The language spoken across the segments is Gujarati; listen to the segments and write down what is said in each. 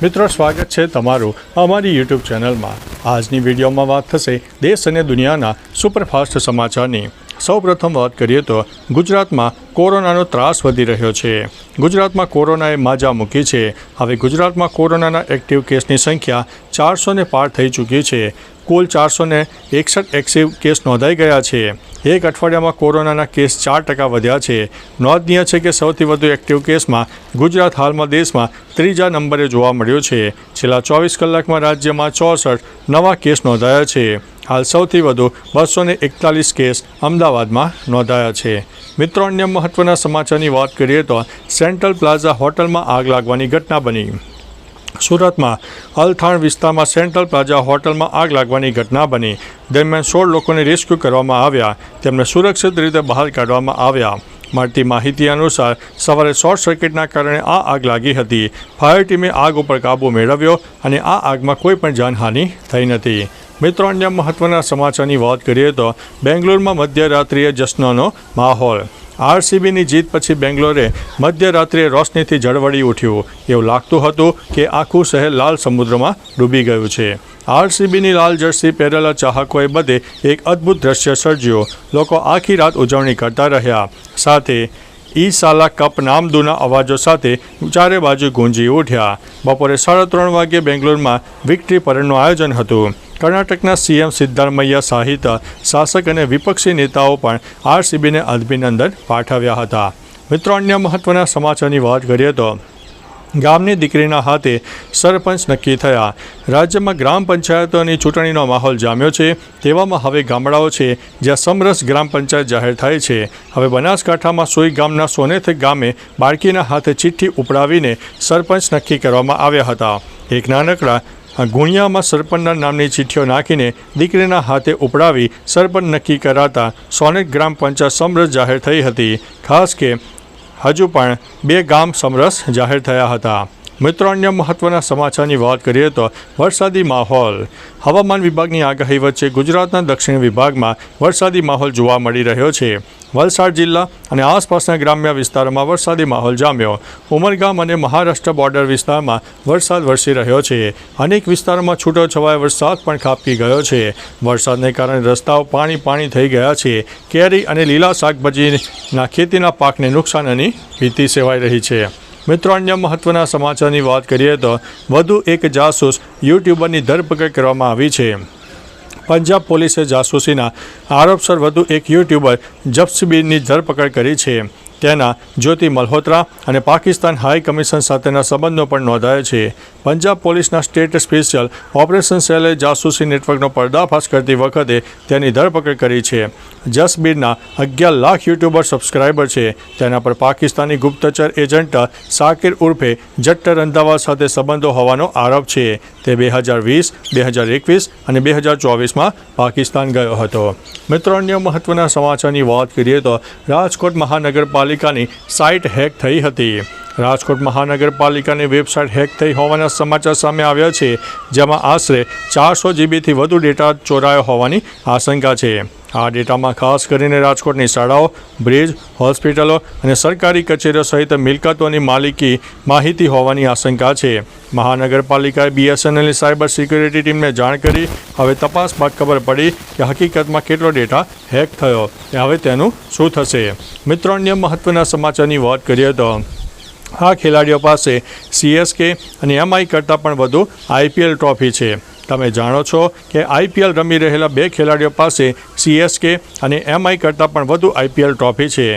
મિત્રો સ્વાગત છે તમારું અમારી યુટ્યુબ ચેનલમાં। આજની વિડીયોમાં વાત થશે દેશ અને દુનિયાના સુપરફાસ્ટ સમાચારની। સૌપ્રથમ વાત કરીએ તો ગુજરાતમાં કોરોનાનો ત્રાસ વધી રહ્યો છે। ગુજરાતમાં કોરોનાએ માજા મૂકી છે। હવે ગુજરાતમાં કોરોનાના એક્ટિવ કેસની સંખ્યા 400ને પાર થઈ ચૂકી છે। કુલ 461 એક્ટિવ કેસ નોંધાઈ ગયા છે। એક અઠવાડિયામાં કોરોનાના કેસ 4% વધ્યા છે। નોંધનીય છે કે સૌથી વધુ એક્ટિવ કેસમાં ગુજરાત હાલમાં દેશમાં ત્રીજા નંબરે જોવા મળ્યું છે। છેલ્લા 24 કલાકમાં રાજ્યમાં 64 નવા કેસ નોંધાયા છે। હાલ સૌથી વધુ 241 કેસ અમદાવાદમાં નોંધાયા છે। મિત્રો, અન્ય મહત્વના સમાચારની વાત કરીએ તો સેન્ટ્રલ પ્લાઝા હોટલમાં આગ લાગવાની ઘટના બની। સુરતમાં અલથાણ વિસ્તારમાં સેન્ટ્રલ પ્લાઝા હોટલમાં આગ લાગવાની ઘટના બની। દરમિયાન 16 લોકોને રેસ્ક્યુ કરવામાં આવ્યા। તેમને સુરક્ષિત રીતે બહાર કાઢવામાં આવ્યા। મળતી માહિતી અનુસાર સવારે શોર્ટ સર્કિટના કારણે આ આગ લાગી હતી। ફાયર ટીમે આગ ઉપર કાબૂ મેળવ્યો અને આ આગમાં કોઈ પણ જાનહાનિ થઈ નથી। મિત્રો, અન્ય મહત્વના સમાચારની વાત કરીએ તો બેંગ્લોરમાં મધ્યરાત્રિએ જશ્નનો માહોલ। આરસીબીની જીત પછી બેંગ્લોરે મધ્યરાત્રિએ રોશનીથી ઝળવળી ઉઠ્યું। એવું લાગતું હતું કે આખું શહેર લાલ સમુદ્રમાં ડૂબી ગયું છે। આરસીબીની લાલ જર્સી પહેરેલા ચાહકોએ બધે એક અદ્ભુત દ્રશ્ય સર્જ્યું। લોકો આખી રાત ઉજવણી કરતા રહ્યા। સાથે ઈ સાલા કપ નામદુના અવાજો સાથે ચારે બાજુ ગુંજી ઉઠ્યા। બપોરે 3:30 વાગ્યે બેંગ્લોરમાં વિક્ટરી પરેડનું આયોજન હતું। કર્ણાટકના સીએમ સિદ્ધારમૈયા સહિત શાસક અને વિપક્ષી નેતાઓ પણ આરસીબીને અભિનંદન પાઠવ્યા હતા। મિત્રો, અન્ય મહત્વના સમાચારની વાત કરીએ તો ગામની દીકરીના હાથે સરપંચ નક્કી થયા। રાજ્યમાં ગ્રામ પંચાયતોની ચૂંટણીનો માહોલ જામ્યો છે। તેવામાં હવે ગામડાઓ છે જ્યાં સમરસ ગ્રામ પંચાયત જાહેર થાય છે। હવે બનાસકાંઠામાં સોઈ ગામના સોનેથ ગામે બાળકીના હાથે ચિઠ્ઠી ઉપડાવીને સરપંચ નક્કી કરવામાં આવ્યા હતા। એક નાનકડા ગુણિયામાં સરપંચના નામની ચિઠ્ઠીઓ નાખીને દીકરીના હાથે ઉપડાવી સરપંચ નક્કી કરાતા સોનેટ ગ્રામ પંચાયત સમરસ જાહેર થઈ હતી। ખાસ કે હજુ પણ 2 ગામ સમરસ જાહેર થયા હતા। મિત્રો, અન્ય મહત્વના સમાચારની વાત કરીએ તો વરસાદી માહોલ। હવામાન વિભાગની આગાહી વચ્ચે ગુજરાતના દક્ષિણ વિભાગમાં વરસાદી માહોલ જોવા મળી રહ્યો છે। વલસાડ જિલ્લા અને આસપાસના ગ્રામ્ય વિસ્તારોમાં વરસાદી માહોલ જામ્યો। ઉમરગામ અને મહારાષ્ટ્ર બોર્ડર વિસ્તારમાં વરસાદ વરસી રહ્યો છે। અનેક વિસ્તારોમાં છૂટોછવાયો વરસાદ પણ ખાબકી ગયો છે। વરસાદને કારણે રસ્તાઓ પાણી થઈ ગયા છે। કેરી અને લીલા શાકભાજીના ખેતીના પાકને નુકસાનની ભીતિ સેવાઈ રહી છે। મિત્રો, અન્ય મહત્વના સમાચારની વાત કરીએ તો વધુ એક જાસૂસ યુટ્યુબરની ધરપકડ કરવામાં આવી છે। પંજાબ પોલીસે જાસૂસીના આરોપસર વધુ એક યુટ્યુબર જસબીરની ધરપકડ કરી છે। તેના જ્યોતિ મલ્હોત્રા અને પાકિસ્તાન હાઈ કમિશન સાથેના સંબંધો પણ નોંધાયા છે। પંજાબ પોલીસના સ્ટેટ સ્પેશિયલ ઓપરેશન સેલે જાસૂસી નેટવર્કનો પર્દાફાશ કરતી વખતે તેની ધરપકડ કરી છે। જસબીરના 11 લાખ યુટ્યુબર સબસ્ક્રાઈબર છે। તેના પર પાકિસ્તાની ગુપ્તચર એજન્ટ સાકિર ઉર્ફે જટ્ટ રંધાવા સાથે સંબંધો હોવાનો આરોપ છે। તે 2020, 2021 અને 2024માં પાકિસ્તાન ગયો હતો। મિત્રો, અન્ય મહત્વના સમાચારની વાત કરીએ તો રાજકોટ મહાનગરપાલિકાની સાઇટ હેક થઈ હતી। રાજકોટ મહાનગરપાલિકાની વેબસાઇટ હેક થઈ હોવાના સમાચાર સામે આવ્યા છે। જેમાં આશરે 400 જીબીથી વધુ ડેટા ચોરાયો હોવાની આશંકા છે। આ ડેટામાં ખાસ કરીને રાજકોટની શાળાઓ, બ્રિજ, હોસ્પિટલો અને સરકારી કચેરીઓ સહિત મિલકતોની માહિતી હોવાની આશંકા છે। મહાનગરપાલિકાએ BSNLની સાયબર સિક્યુરિટી ટીમને જાણ કરી। હવે તપાસ બાદ ખબર પડી કે હકીકતમાં કેટલો ડેટા હેક થયો। હવે તેનું શું થશે? મિત્રો, અન્ય મહત્વના સમાચારની વાત કરીએ તો આ ખેલાડીઓ પાસે CSK અને MI કરતાં પણ વધુ IPL ટ્રોફી છે। તમે જાણો છો કે IPL રમી રહેલા 2 ખેલાડીઓ પાસે CSK અને MI કરતાં પણ વધુ IPL ટ્રોફી છે।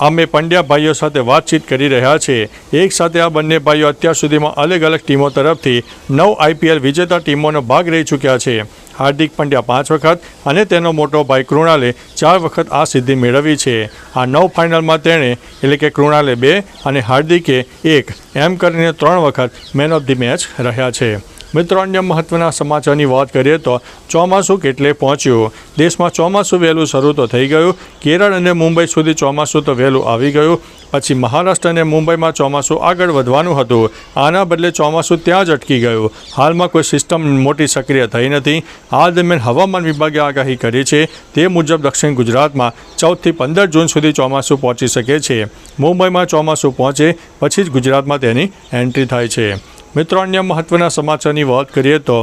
અમે પંડ્યા ભાઈઓ સાથે વાતચીત કરી રહ્યા છીએ। એક સાથે આ બંને ભાઈઓ અત્યાર સુધીમાં અલગ અલગ ટીમો તરફથી 9 IPL વિજેતા ટીમોનો ભાગ રહી ચૂક્યા છે। હાર્દિક પંડ્યા 5 વખત અને તેનો મોટો ભાઈ કૃણાલે 4 વખત આ સિદ્ધિ મેળવી છે। આ 9 ફાઇનલમાં તેણે એટલે કે કૃણાલે 2 અને હાર્દિકે 1 એમ કરીને 3 વખત મેન ઓફ ધી મેચ રહ્યા છે। મિત્રો, અન્ય મહત્વના સમાચારની વાત કરીએ તો ચોમાસું કેટલે પહોંચ્યું। દેશમાં ચોમાસું વહેલું શરૂ તો થઈ ગયું। કેરળ અને મુંબઈ સુધી ચોમાસું તો વહેલું આવી ગયું। પછી મહારાષ્ટ્ર અને મુંબઈમાં ચોમાસું આગળ વધવાનું હતું। આના બદલે ચોમાસું ત્યાં જ અટકી ગયું। હાલમાં કોઈ સિસ્ટમ મોટી સક્રિય થઈ નથી। આ દરમિયાન હવામાન વિભાગે આગાહી કરી છે। તે મુજબ દક્ષિણ ગુજરાતમાં 14 થી 15 જૂન સુધી ચોમાસું પહોંચી શકે છે। મુંબઈમાં ચોમાસું પહોંચે પછી જ ગુજરાતમાં તેની એન્ટ્રી થાય છે। મિત્રો અન્ય મહત્ત્વના સમાચારની વાત કરીએ તો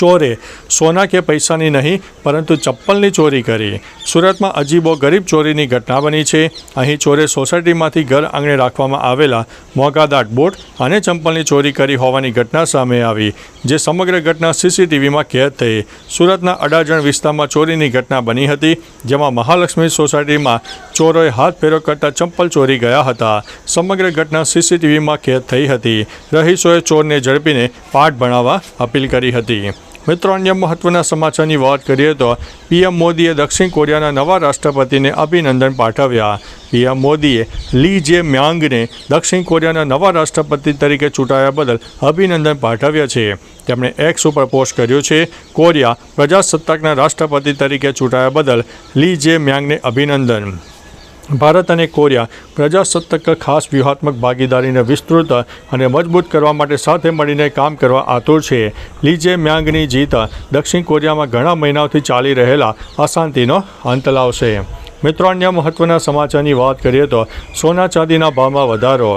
ચોરે સોના કે પૈસાની નહીં પરંતુ ચપ્પલની ચોરી કરી. સુરતમાં અજીબો ગરીબ ચોરીની ઘટના બની છે. અહીં ચોરે સોસાયટીમાંથી ઘર આંગણે રાખવામાં આવેલા મોંઘાદાટ બૂટ અને ચંપલની ચોરી કરી હોવાની ઘટના સામે આવી, જે સમગ્ર ઘટના સીસીટીવીમાં કેદ થઈ. સુરતના અડાજણ વિસ્તારમાં ચોરીની ઘટના બની હતી, જેમાં મહાલક્ષ્મી સોસાયટીમાં ચોરોએ હાથ ફેરો કરતા ચંપલ ચોરી ગયા હતા. સમગ્ર ઘટના સીસીટીવીમાં કેદ થઈ હતી. રહીશોએ ચોરને ઝડપીને પાઠ ભણાવવા અપીલ કરી હતી. મિત્રો અન્ય મહત્ત્વના સમાચારની વાત કરીએ તો પીએમ મોદીએ દક્ષિણ કોરિયાના નવા રાષ્ટ્રપતિને અભિનંદન પાઠવ્યા. પીએમ મોદીએ લી જે મ્યાંગને દક્ષિણ કોરિયાના નવા રાષ્ટ્રપતિ તરીકે ચૂંટાયા બદલ અભિનંદન પાઠવ્યા છે. તેમણે એક્સ ઉપર પોસ્ટ કર્યું છે, કોરિયા પ્રજાસત્તાકના રાષ્ટ્રપતિ તરીકે ચૂંટાયા બદલ લી જે મ્યાંગને અભિનંદન. ભારત અને કોરિયા પ્રજાસત્તાક ખાસ વ્યૂહાત્મક ભાગીદારીને વિસ્તૃત અને મજબૂત કરવા માટે સાથે મળીને કામ કરવા આતુર છે. લી જે મ્યાંગની જીત દક્ષિણ કોરિયામાં ઘણા મહિનાઓથી ચાલી રહેલા અશાંતિનો અંત લાવશે. મિત્રો અન્ય મહત્ત્વના સમાચારની વાત કરીએ તો સોના ચાંદીના ભાવમાં વધારો.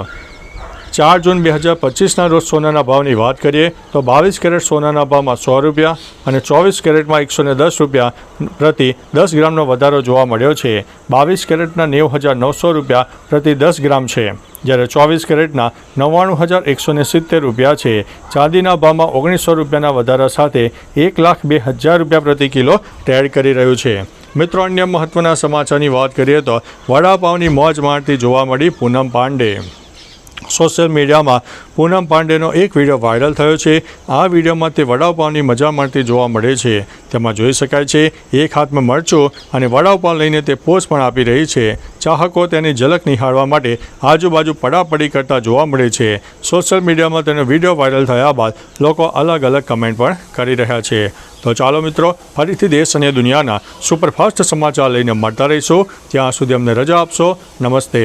4 જૂન 2025ના રોજ સોનાના ભાવની વાત કરીએ તો 22 કેરેટ સોનાના ભાવમાં 100 રૂપિયા અને 24 કેરેટમાં 110 રૂપિયા પ્રતિ 10 ગ્રામનો વધારો જોવા મળ્યો છે. 22 કેરેટના 90,900 રૂપિયા પ્રતિ 10 ગ્રામ છે, જ્યારે 24 કેરેટના 99,170 રૂપિયા છે. ચાંદીના ભાવમાં 1900 રૂપિયાના વધારા સાથે 1,02,000 રૂપિયા પ્રતિ કિલો ટ્રેડ કરી રહ્યું છે. મિત્રો અન્ય મહત્ત્વના સમાચારની વાત કરીએ તો વડાપાવની મોજ માણતી જોવા મળી પૂનમ પાંડે. સોશિયલ મીડિયામાં પૂનમ પાંડેનો એક વિડીયો વાયરલ થયો છે. આ વિડીયોમાં તે વડાપાવની મજા માણતી જોવા મળે છે. તેમાં જોઈ શકાય છે એક હાથમાં મરચું અને વડાપાવ લઈને તે પોઝ પણ આપી રહી છે. ચાહકો તેની ઝલક નિહાળવા માટે આજુબાજુ પડાપડી કરતા જોવા મળે છે. સોશિયલ મીડિયામાં તેનો વિડીયો વાયરલ થયા બાદ લોકો અલગ અલગ કમેન્ટ પણ કરી રહ્યા છે. તો ચાલો મિત્રો, ફરીથી દેશ અને દુનિયાના સુપરફાસ્ટ સમાચાર લઈને મળતા રહીશું. ત્યાં સુધી અમને રજા આપશો. નમસ્તે.